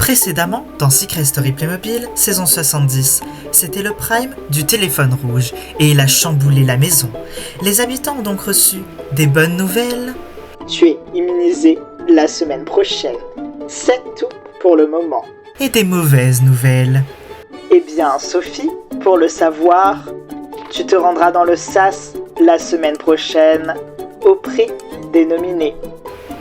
Précédemment, dans Secret Story Playmobil, saison 70, c'était le prime du téléphone rouge et il a chamboulé la maison. Les habitants ont donc reçu des bonnes nouvelles. Tu es immunisé la semaine prochaine. C'est tout pour le moment. Et des mauvaises nouvelles. Eh bien, Sophie, pour le savoir, tu te rendras dans le SAS la semaine prochaine au prix des nominés.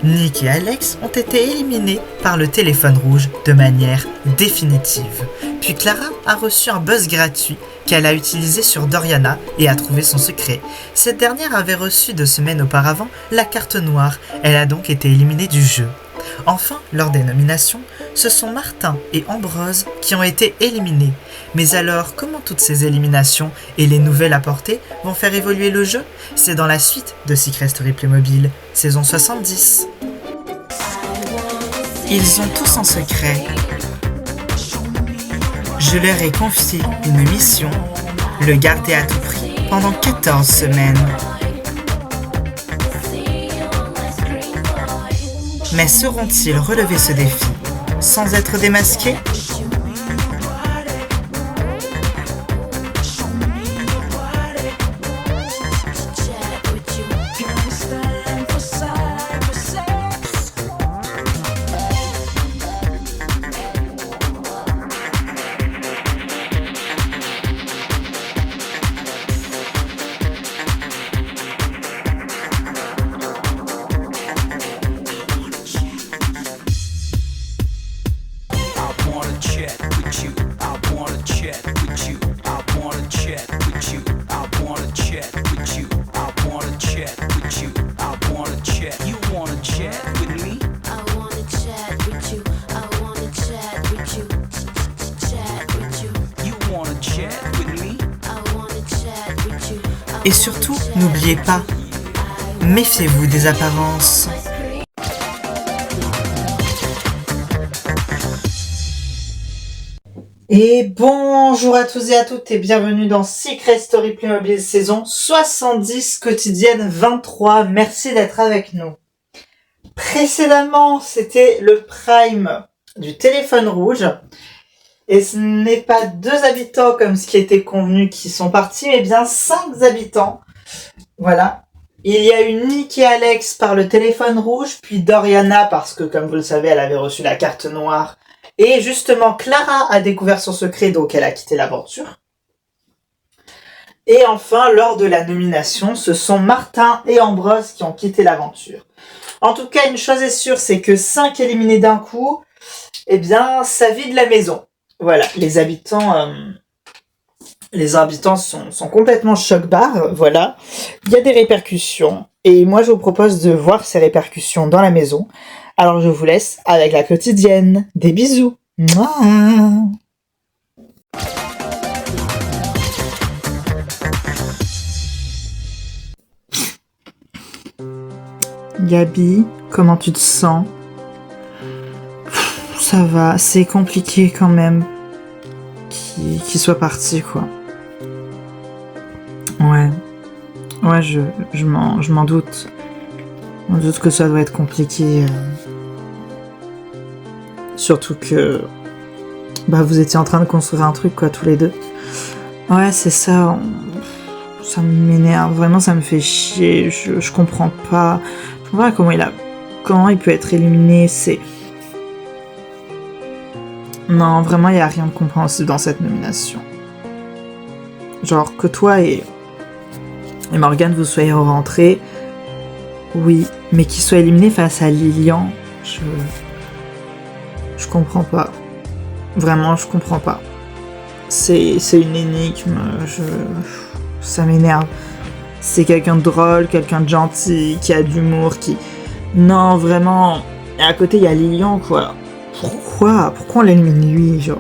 Nick et Alex ont été éliminés par le téléphone rouge de manière définitive. Puis Clara a reçu un buzz gratuit qu'elle a utilisé sur Doriana et a trouvé son secret. Cette dernière avait reçu 2 semaines auparavant la carte noire. Elle a donc été éliminée du jeu. Enfin, lors des nominations, ce sont Martin et Ambrose qui ont été éliminés. Mais alors, comment toutes ces éliminations et les nouvelles apportées vont faire évoluer le jeu ? C'est dans la suite de Secret Story Playmobil, saison 70. Ils ont tous un secret. Je leur ai confié une mission, le garder à tout prix pendant 14 semaines. Mais sauront-ils relever ce défi sans être démasqués ? Et surtout, n'oubliez pas, méfiez-vous des apparences. Et bonjour à tous et à toutes et bienvenue dans Secret Story Playmobil saison 70 quotidienne 23. Merci d'être avec nous. Précédemment, c'était le prime du téléphone rouge. Et ce n'est pas 2 habitants comme ce qui était convenu qui sont partis, mais bien 5 habitants. Voilà. Il y a eu Nick et Alex par le téléphone rouge, puis Doriana parce que, comme vous le savez, elle avait reçu la carte noire. Et justement, Clara a découvert son secret, donc elle a quitté l'aventure. Et enfin, lors de la nomination, ce sont Martin et Ambrose qui ont quitté l'aventure. En tout cas, une chose est sûre, c'est que 5 éliminés d'un coup, eh bien, ça vide la maison. Voilà, les habitants sont complètement choc-barre, voilà. Il y a des répercussions, et moi je vous propose de voir ces répercussions dans la maison. Alors je vous laisse avec la quotidienne. Des bisous. Mouah. Gabi, comment tu te sens ? Ça va, c'est compliqué quand même qu'il soit parti, quoi. Ouais, je m'en doute. Je m'en doute que ça doit être compliqué. Surtout que vous étiez en train de construire un truc, quoi, tous les deux. Ouais, c'est ça. Ça m'énerve, vraiment, ça me fait chier. Je comprends pas. Je comprends pas comment il peut être éliminé. Non, vraiment, il n'y a rien de compréhensible dans cette nomination. Genre, que toi et Morgane, vous soyez rentrés, oui, mais qu'il soit éliminé face à Lilian, je comprends pas. Vraiment, je comprends pas. C'est une énigme, ça m'énerve. C'est quelqu'un de drôle, quelqu'un de gentil, qui a de l'humour, Non, vraiment, et à côté, il y a Lilian, quoi. Pourquoi on l'élimine lui, genre ?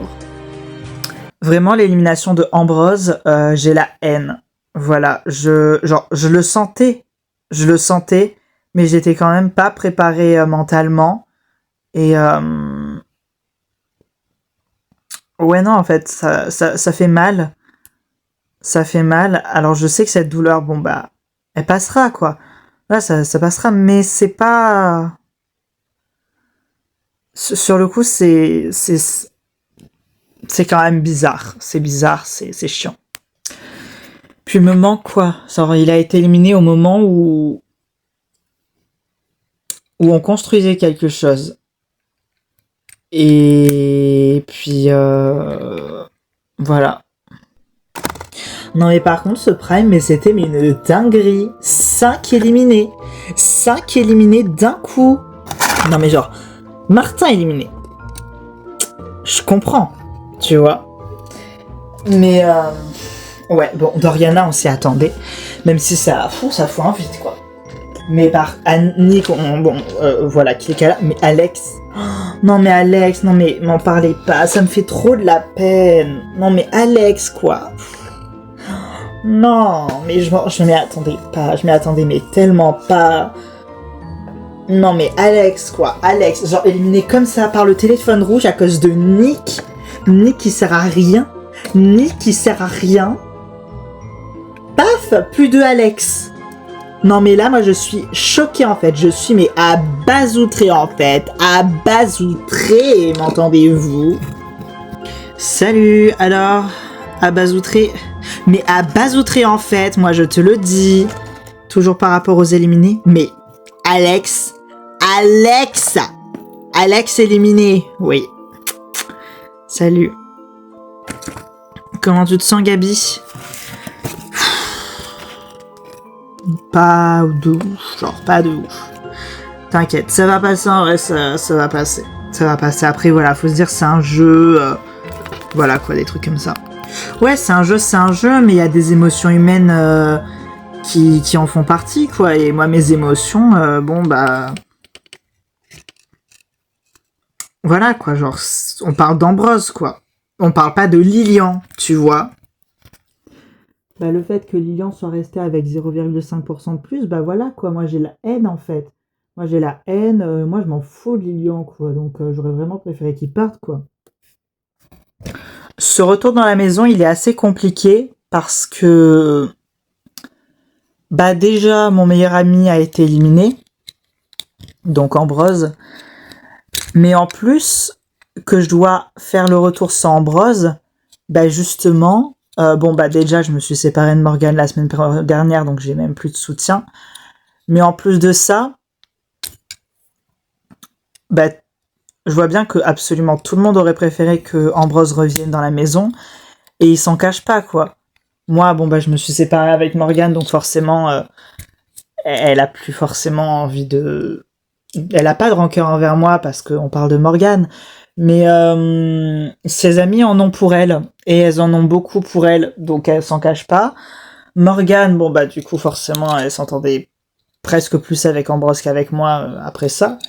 Vraiment, l'élimination de Ambrose, j'ai la haine. Voilà, je le sentais, mais j'étais quand même pas préparée mentalement. Et ouais, non, en fait, ça fait mal. Ça fait mal. Alors, je sais que cette douleur, elle passera, quoi. Là, ça passera, mais c'est pas Sur le coup, c'est quand même bizarre. C'est bizarre, c'est chiant. Puis il me manque quoi? Genre, il a été éliminé au moment où on construisait quelque chose. Et puis voilà. Non mais par contre ce Prime, mais c'était une dinguerie. 5 éliminés. 5 éliminés d'un coup. Non mais genre, Martin éliminé. Je comprends, tu vois. Mais ouais, bon, Doriana on s'y attendait. Même si ça fout vite quoi. Mais par Annick, voilà, qui est là. Mais Alex, non mais Alex, non mais m'en parlez pas, ça me fait trop de la peine. Non mais Alex, quoi. Non, mais je m'y attendais pas, je m'y attendais mais tellement pas. Non mais Alex, quoi, Alex, genre éliminé comme ça par le téléphone rouge à cause de Nick. Nick qui sert à rien. Nick qui sert à rien. Paf, plus de Alex. Non mais là moi je suis choquée en fait, je suis mais abazoutrée en fait, abazoutrée, m'entendez-vous? Salut, alors, abazoutrée, mais abazoutrée en fait, moi je te le dis, toujours par rapport aux éliminés, mais Alex éliminé, oui. Salut. Comment tu te sens Gabi? Pas de ouf, genre pas de ouf. T'inquiète, ça va passer en vrai, ça va passer. Ça va passer. Après, voilà, faut se dire c'est un jeu. Voilà quoi, des trucs comme ça. Ouais, c'est un jeu, mais il y a des émotions humaines qui en font partie, quoi. Et moi, mes émotions, bon, bah. Voilà quoi, genre, on parle d'Ambrose, quoi. On parle pas de Lilian, tu vois. Bah, le fait que Lilian soit resté avec 0,5% de plus, bah voilà quoi, moi j'ai la haine en fait. Moi j'ai la haine, moi je m'en fous de Lilian quoi, donc j'aurais vraiment préféré qu'il parte quoi. Ce retour dans la maison il est assez compliqué parce que bah déjà mon meilleur ami a été éliminé, donc Ambrose, mais en plus que je dois faire le retour sans Ambrose, bah justement... bon bah déjà je me suis séparée de Morgane la semaine dernière donc j'ai même plus de soutien, mais en plus de ça bah je vois bien que absolument tout le monde aurait préféré que Ambrose revienne dans la maison et il s'en cache pas quoi. Moi bon bah je me suis séparée avec Morgane donc forcément elle a plus forcément envie de, elle a pas de rancœur envers moi parce qu'on parle de Morgane. Mais ses amis en ont pour elle, et elles en ont beaucoup pour elle, donc elle s'en cache pas. Morgane, bon bah du coup forcément elle s'entendait presque plus avec Ambrose qu'avec moi après ça.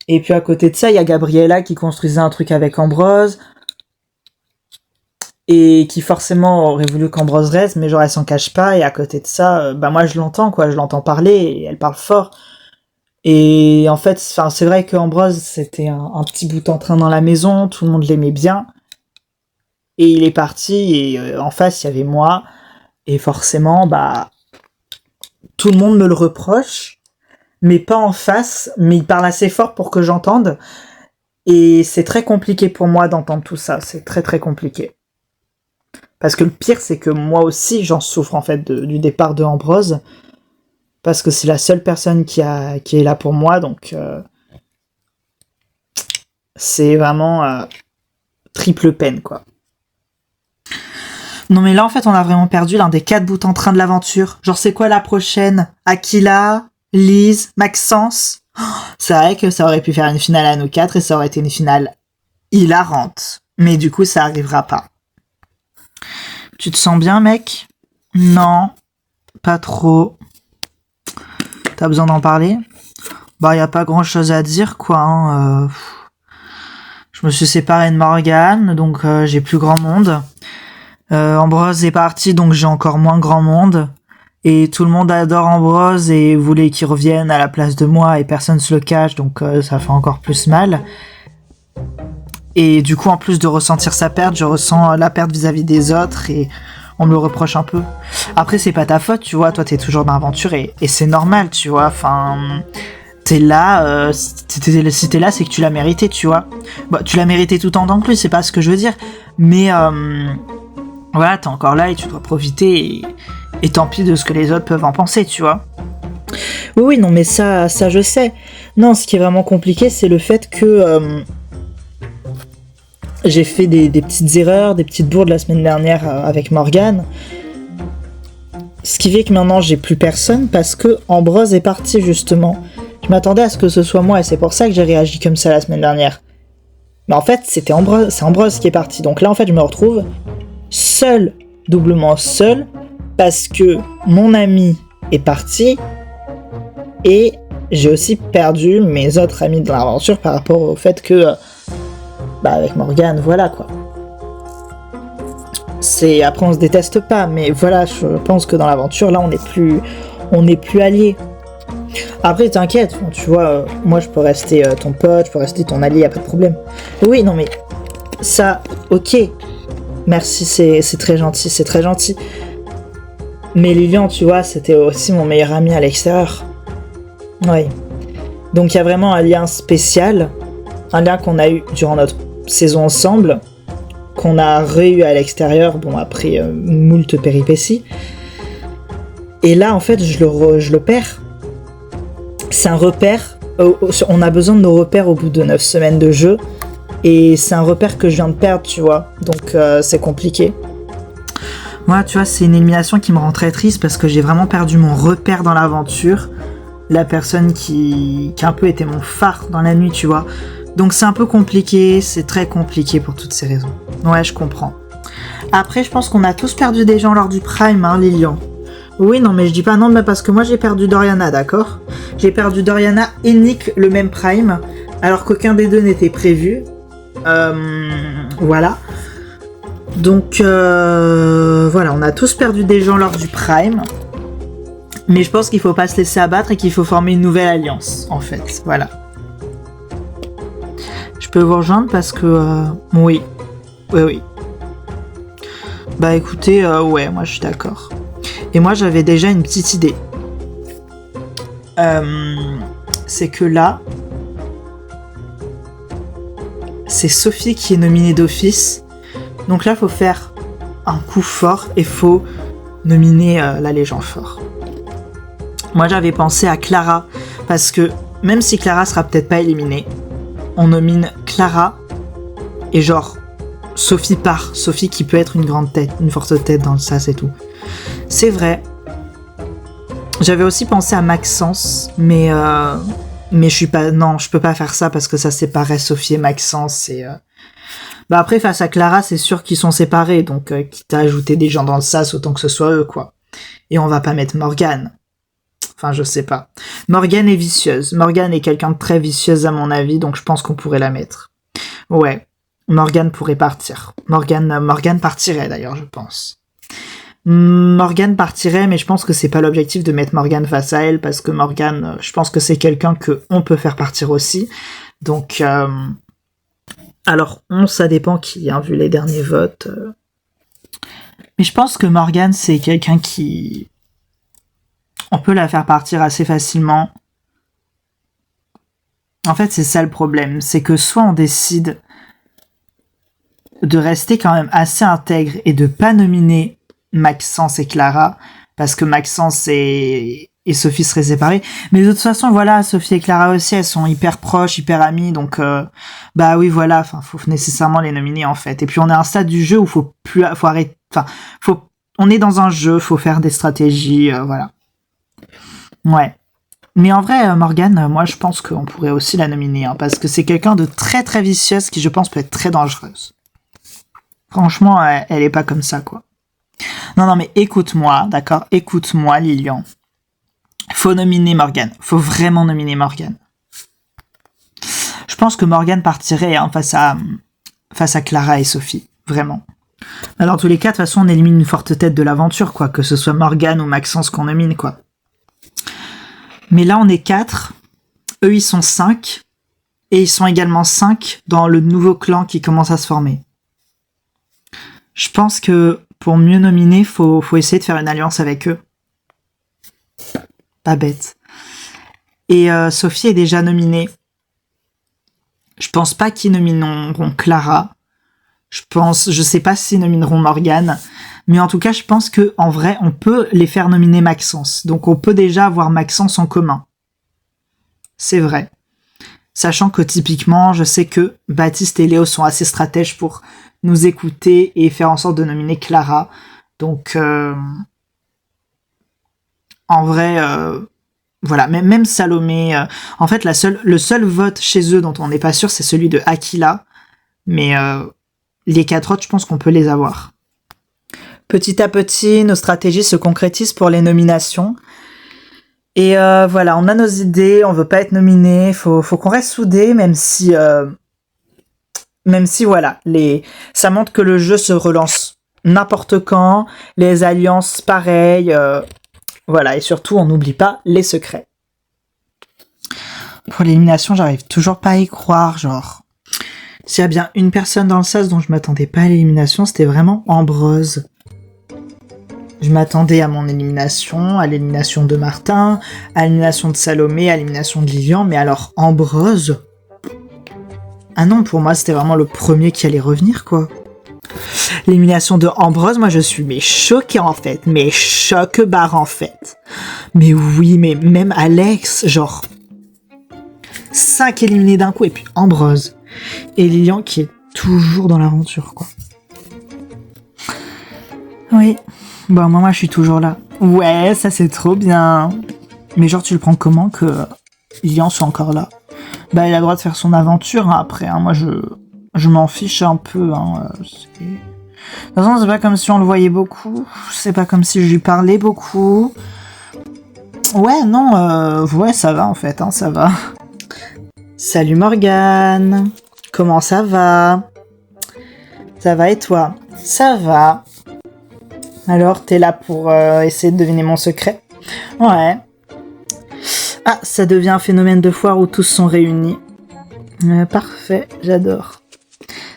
Et puis à côté de ça, il y a Gabriella qui construisait un truc avec Ambrose, et qui forcément aurait voulu qu'Ambrose reste, mais genre elle s'en cache pas, et à côté de ça, bah moi je l'entends quoi, je l'entends parler, et elle parle fort. Et en fait, c'est vrai que Ambrose, c'était un petit bout en train dans la maison, tout le monde l'aimait bien. Et il est parti, et en face, il y avait moi. Et forcément, bah, tout le monde me le reproche, mais pas en face, mais il parle assez fort pour que j'entende. Et c'est très compliqué pour moi d'entendre tout ça, c'est très très compliqué. Parce que le pire, c'est que moi aussi, j'en souffre en fait du départ de Ambrose. Parce que c'est la seule personne qui est là pour moi, donc c'est vraiment triple peine, quoi. Non mais là, en fait, on a vraiment perdu l'un des 4 bouts en train de l'aventure. Genre, c'est quoi la prochaine? Aquila, Lise, Maxence? C'est vrai que ça aurait pu faire une finale à nous 4 et ça aurait été une finale hilarante. Mais du coup, ça arrivera pas. Tu te sens bien, mec? Non, pas trop. T'as besoin d'en parler? Bah, y a pas grand chose à dire, quoi. Hein. Je me suis séparée de Morgane, donc j'ai plus grand monde. Ambrose est parti, donc j'ai encore moins grand monde. Et tout le monde adore Ambrose et voulait qu'il revienne à la place de moi et personne se le cache, donc ça fait encore plus mal. Et du coup, en plus de ressentir sa perte, je ressens la perte vis-à-vis des autres et on me le reproche un peu. Après, c'est pas ta faute, tu vois, toi t'es toujours dans l'aventure et c'est normal, tu vois, enfin... t'es là, si t'es là, c'est que tu l'as mérité, tu vois. Bon, tu l'as mérité tout en temps plus, c'est pas ce que je veux dire. Mais voilà, t'es encore là et tu dois profiter et tant pis de ce que les autres peuvent en penser, tu vois. Oui, non, mais ça je sais. Non, ce qui est vraiment compliqué, c'est le fait que j'ai fait des petites erreurs, des petites bourdes la semaine dernière avec Morgane. Ce qui fait que maintenant j'ai plus personne parce que Ambrose est parti justement. Je m'attendais à ce que ce soit moi et c'est pour ça que j'ai réagi comme ça la semaine dernière. Mais en fait, c'est Ambrose qui est parti. Donc là, en fait, je me retrouve seul, doublement seul, parce que mon ami est parti et j'ai aussi perdu mes autres amis de l'aventure par rapport au fait que, avec Morgane, voilà quoi. Après on se déteste pas, mais voilà, je pense que dans l'aventure, là, on n'est plus alliés. Après, t'inquiète, tu vois, moi je peux rester ton pote, je peux rester ton allié, y a pas de problème. Oui, non mais, ça, ok, merci, c'est très gentil. Mais Lilian, tu vois, c'était aussi mon meilleur ami à l'extérieur. Oui. Donc il y a vraiment un lien spécial, un lien qu'on a eu durant notre saison ensemble, qu'on a eu à l'extérieur, bon après moult péripéties. Et là, en fait, je le perds. C'est un repère, on a besoin de nos repères au bout de 9 semaines de jeu, et c'est un repère que je viens de perdre, tu vois, donc c'est compliqué. Moi, tu vois, c'est une élimination qui me rend très triste parce que j'ai vraiment perdu mon repère dans l'aventure, la personne qui a un peu été mon phare dans la nuit, tu vois. Donc c'est un peu compliqué, c'est très compliqué pour toutes ces raisons. Ouais, je comprends. Après, je pense qu'on a tous perdu des gens lors du Prime, hein, Lilian. Oui, non, mais je dis pas non, mais parce que moi j'ai perdu Doriana, d'accord ? J'ai perdu Doriana et Nick le même Prime, alors qu'aucun des deux n'était prévu. Voilà. Donc, voilà, on a tous perdu des gens lors du Prime. Mais je pense qu'il faut pas se laisser abattre et qu'il faut former une nouvelle alliance, en fait. Voilà. Je peux vous rejoindre parce que... Oui. Bah écoutez, ouais, moi je suis d'accord. Et moi j'avais déjà une petite idée. C'est que là, c'est Sophie qui est nominée d'office. Donc là, faut faire un coup fort et faut nominer la Légion fort. Moi j'avais pensé à Clara, parce que même si Clara sera peut-être pas éliminée, on nomine Clara et genre Sophie part. Sophie qui peut être une grande tête, une forte tête dans le sas et tout. C'est vrai. J'avais aussi pensé à Maxence, mais je suis pas... Non, je peux pas faire ça parce que ça séparait Sophie et Maxence et... après, face à Clara, c'est sûr qu'ils sont séparés, donc quitte à ajouter des gens dans le sas, autant que ce soit eux, quoi. Et on va pas mettre Morgane. Enfin, je sais pas. Morgane est vicieuse. Morgane est quelqu'un de très vicieuse à mon avis, donc je pense qu'on pourrait la mettre. Ouais, Morgane pourrait partir. Morgane partirait d'ailleurs, je pense. Morgane partirait, mais je pense que c'est pas l'objectif de mettre Morgane face à elle, parce que Morgane, je pense que c'est quelqu'un que on peut faire partir aussi. Donc, alors, ça dépend qui, hein, vu les derniers votes. Mais je pense que Morgane, c'est quelqu'un qui... On peut la faire partir assez facilement. En fait, c'est ça le problème. C'est que soit on décide de rester quand même assez intègre et de pas nominer Maxence et Clara, parce que Maxence et Sophie seraient séparés. Mais de toute façon, voilà, Sophie et Clara aussi, elles sont hyper proches, hyper amies, donc oui, voilà, enfin, faut nécessairement les nominer en fait. Et puis on est à un stade du jeu où faut arrêter, enfin, on est dans un jeu, faut faire des stratégies, voilà. Ouais. Mais en vrai, Morgane, moi je pense qu'on pourrait aussi la nominer, hein, parce que c'est quelqu'un de très très vicieuse qui je pense peut être très dangereuse. Franchement, elle est pas comme ça, quoi. Non, mais écoute-moi, d'accord ? Écoute-moi, Lilian. Faut nominer Morgane. Faut vraiment nominer Morgane. Je pense que Morgane partirait face à Clara et Sophie. Vraiment. Alors, dans tous les cas, de toute façon, on élimine une forte tête de l'aventure, quoi. Que ce soit Morgane ou Maxence qu'on nomine, quoi. Mais là, on est 4. Eux, ils sont 5. Et ils sont également 5 dans le nouveau clan qui commence à se former. Je pense que pour mieux nominer, faut essayer de faire une alliance avec eux. Pas bête. Et Sophie est déjà nominée. Je pense pas qu'ils nomineront Clara. Je sais pas s'ils nomineront Morgane. Mais en tout cas, je pense que en vrai, on peut les faire nominer Maxence. Donc on peut déjà avoir Maxence en commun. C'est vrai. Sachant que typiquement, je sais que Baptiste et Léo sont assez stratèges pour nous écouter et faire en sorte de nominer Clara. Donc, en vrai, voilà, même Salomé. En fait, le seul vote chez eux dont on n'est pas sûr, c'est celui de Aquila. Mais les 4 autres, je pense qu'on peut les avoir. Petit à petit, nos stratégies se concrétisent pour les nominations. Et voilà, on a nos idées, on veut pas être nominé, faut qu'on reste soudés, même si voilà, ça montre que le jeu se relance n'importe quand, les alliances pareil, voilà, et surtout on n'oublie pas les secrets. Pour l'élimination, j'arrive toujours pas à y croire, genre. S'il y a bien une personne dans le sas dont je m'attendais pas à l'élimination, c'était vraiment Ambroise. Je m'attendais à mon élimination, à l'élimination de Martin, à l'élimination de Salomé, à l'élimination de Lilian, mais alors Ambroise... Ah non, pour moi, c'était vraiment le premier qui allait revenir, quoi. L'élimination de Ambroise, moi, je suis choquée, en fait. Mais choque-barre, en fait. Mais oui, mais même Alex, genre... 5 éliminés d'un coup, et puis Ambroise. Et Lilian qui est toujours dans l'aventure, quoi. Oui... Bon, moi, je suis toujours là. Ouais, ça, c'est trop bien. Mais genre, tu le prends comment que Lilian soit encore là? Bah, il a le droit de faire son aventure, hein, après. Hein. Moi, je m'en fiche un peu. Hein. De toute façon, c'est pas comme si on le voyait beaucoup. C'est pas comme si je lui parlais beaucoup. Ouais, non, ouais, ça va, en fait. Hein, ça va. Salut, Morgane. Comment ça va? Ça va, et toi? Ça va. Alors, t'es là pour essayer de deviner mon secret? Ouais. Ah, ça devient un phénomène de foire où tous sont réunis. Parfait, j'adore.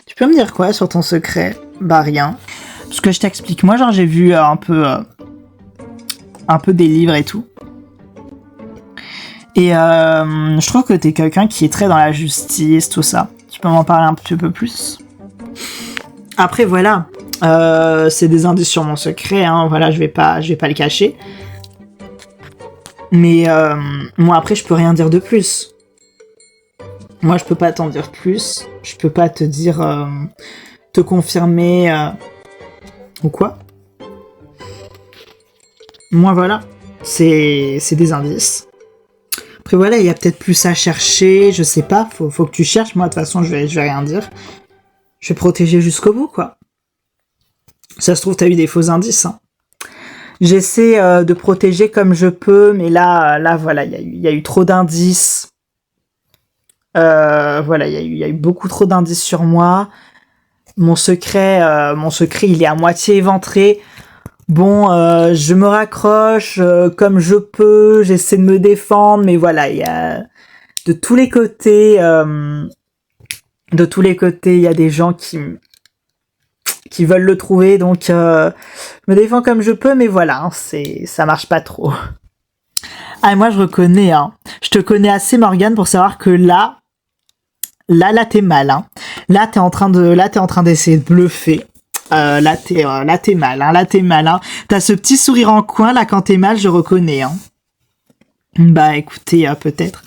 Tu peux me dire quoi sur ton secret? Bah rien. Parce que je t'explique. Moi, genre, j'ai vu un peu des livres et tout. Et je trouve que t'es quelqu'un qui est très dans la justice, tout ça. Tu peux m'en parler un petit peu plus? Après, voilà. C'est des indices sur mon secret, hein, voilà, je vais pas le cacher. Mais moi après je peux rien dire de plus. Moi je peux pas t'en dire plus. Je peux pas te dire te confirmer ou quoi. Moi voilà, c'est des indices. Après voilà, il y a peut-être plus à chercher, je sais pas, faut que tu cherches. Moi de toute façon je vais rien dire. Je vais protéger jusqu'au bout quoi. Ça se trouve, t'as eu des faux indices. Hein. J'essaie de protéger comme je peux, mais là, voilà, il y a eu trop d'indices. Voilà, il y a eu beaucoup trop d'indices sur moi. Mon secret, il est à moitié éventré. Bon, je me raccroche comme je peux. J'essaie de me défendre, mais voilà, il y a de tous les côtés, il y a des gens qui veulent le trouver, donc je me défends comme je peux, mais voilà, hein, ça marche pas trop. Ah, moi je reconnais, hein. Je te connais assez, Morgane, pour savoir que là t'es mal, hein. Là t'es en train d'essayer de bluffer. Là t'es mal, hein. Là t'es mal, hein. T'as ce petit sourire en coin là quand t'es mal, je reconnais, hein. Bah écoutez, peut-être.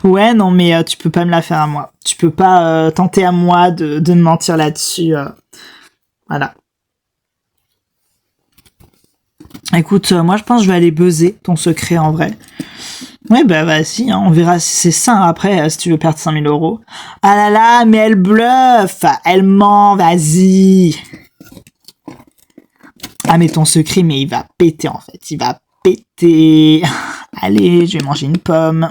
Ouais, non, mais tu peux pas me la faire à moi. Tu peux pas tenter à moi de me mentir là-dessus. Voilà. Écoute, moi je pense que je vais aller buzzer ton secret en vrai. Ouais, bah vas-y, hein, on verra si c'est ça après, si tu veux perdre 5000 €. Ah là là, mais elle bluffe, elle ment, vas-y. Ah mais ton secret, mais il va péter en fait, il va péter. Allez, je vais manger une pomme.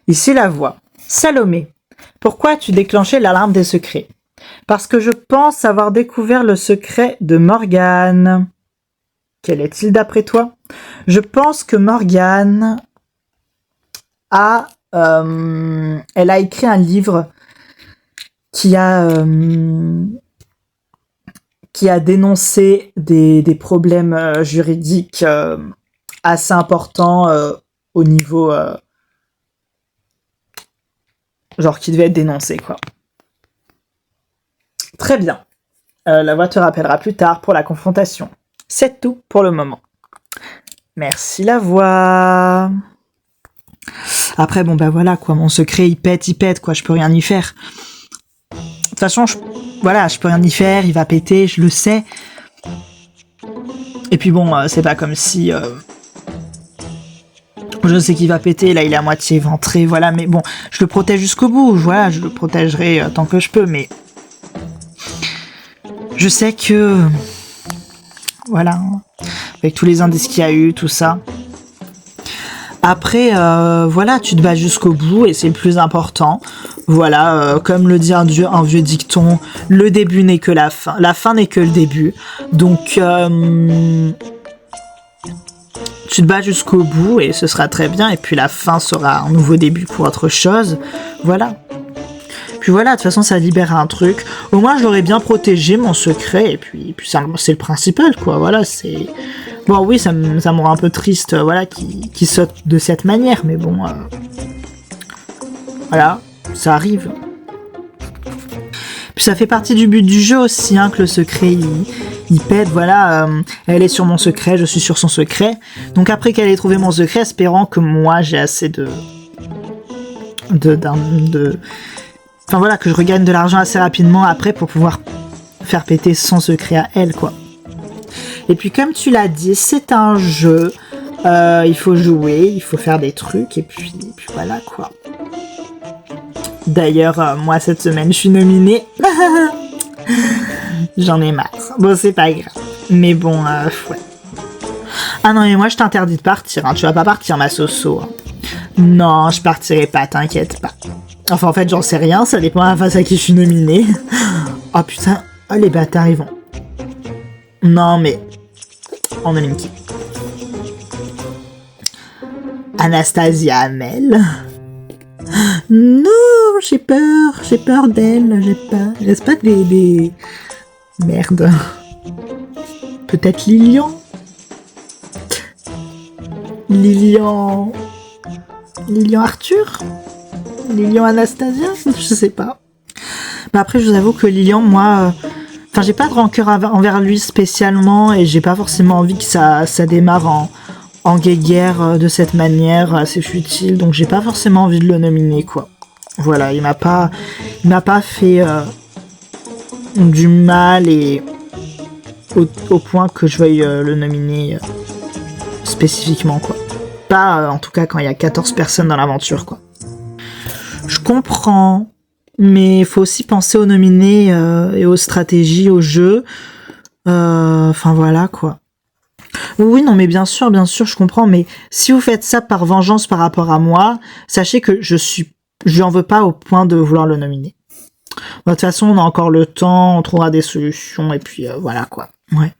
Ici la voix. Salomé, pourquoi as-tu déclenché l'alarme des secrets? Parce que je pense avoir découvert le secret de Morgane. Quel est-il d'après toi? Je pense que Morgane elle a écrit un livre qui a dénoncé des problèmes juridiques assez importants au niveau genre qui devait être dénoncé, quoi. Très bien. La voix te rappellera plus tard pour la confrontation. C'est tout pour le moment. Merci la voix. Après, bon, bah voilà, quoi. Mon secret, il pète, quoi. Je peux rien y faire. De toute façon, je peux rien y faire. Il va péter, je le sais. Et puis bon, c'est pas comme si... je sais qu'il va péter, là, il est à moitié éventré, voilà. Mais bon, je le protège jusqu'au bout. Voilà, je le protégerai tant que je peux, mais... Je sais que... Voilà. Avec tous les indices qu'il y a eu, tout ça... Après, voilà, tu te bats jusqu'au bout et c'est le plus important. Voilà, comme le dit un vieux dicton, le début n'est que la fin n'est que le début. Donc, tu te bats jusqu'au bout et ce sera très bien. Et puis la fin sera un nouveau début pour autre chose. Voilà. Puis voilà, de toute façon, ça libère un truc. Au moins, je l'aurais bien protégé, mon secret. Et puis c'est le principal, quoi. Voilà, c'est... Bon, oui, ça me rend un peu triste, voilà, qu'il saute de cette manière. Mais bon, voilà, ça arrive. Puis ça fait partie du but du jeu aussi, hein, que le secret, il pète. Voilà, elle est sur mon secret, je suis sur son secret. Donc après qu'elle ait trouvé mon secret, espérant que moi, j'ai assez Enfin voilà, que je regagne de l'argent assez rapidement après pour pouvoir faire péter son secret à elle, quoi. Et puis comme tu l'as dit, c'est un jeu, il faut jouer, il faut faire des trucs, et puis voilà, quoi. D'ailleurs, moi cette semaine, je suis nominée. J'en ai marre. Bon, c'est pas grave. Mais bon, ouais. Ah non, mais moi je t'interdis de partir, hein. Tu vas pas partir, ma Soso. Hein. Non, je partirai pas, t'inquiète pas. Enfin, en fait, j'en sais rien, ça dépend face à qui je suis nominée. Oh putain, oh les bâtards, ils vont... Non, mais... On nomine qui? Anastasia Hamel. Non, j'ai peur d'elle, j'ai peur. Reste pas des... Merde. Peut-être Lilian Arthur? Lilian Anastasia? Je sais pas. Mais après, je vous avoue que Lilian, moi... Enfin, j'ai pas de rancœur envers lui spécialement et j'ai pas forcément envie que ça démarre en guéguerre de cette manière assez futile. Donc j'ai pas forcément envie de le nominer, quoi. Voilà, il m'a pas fait du mal et au point que je veuille le nominer spécifiquement, quoi. Pas en tout cas quand il y a 14 personnes dans l'aventure, quoi. Je comprends, mais il faut aussi penser aux nominés et aux stratégies, aux jeux. Enfin voilà, quoi. Oui, non, mais bien sûr, je comprends, mais si vous faites ça par vengeance par rapport à moi, sachez que je lui en veux pas au point de vouloir le nominer. De toute façon, on a encore le temps, on trouvera des solutions, et puis voilà, quoi. Ouais.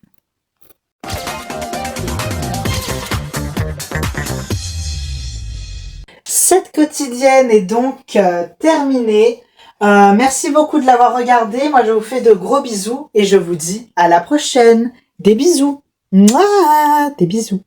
Cette quotidienne est donc terminée. Merci beaucoup de l'avoir regardé. Moi, je vous fais de gros bisous et je vous dis à la prochaine. Des bisous. Mouah, des bisous.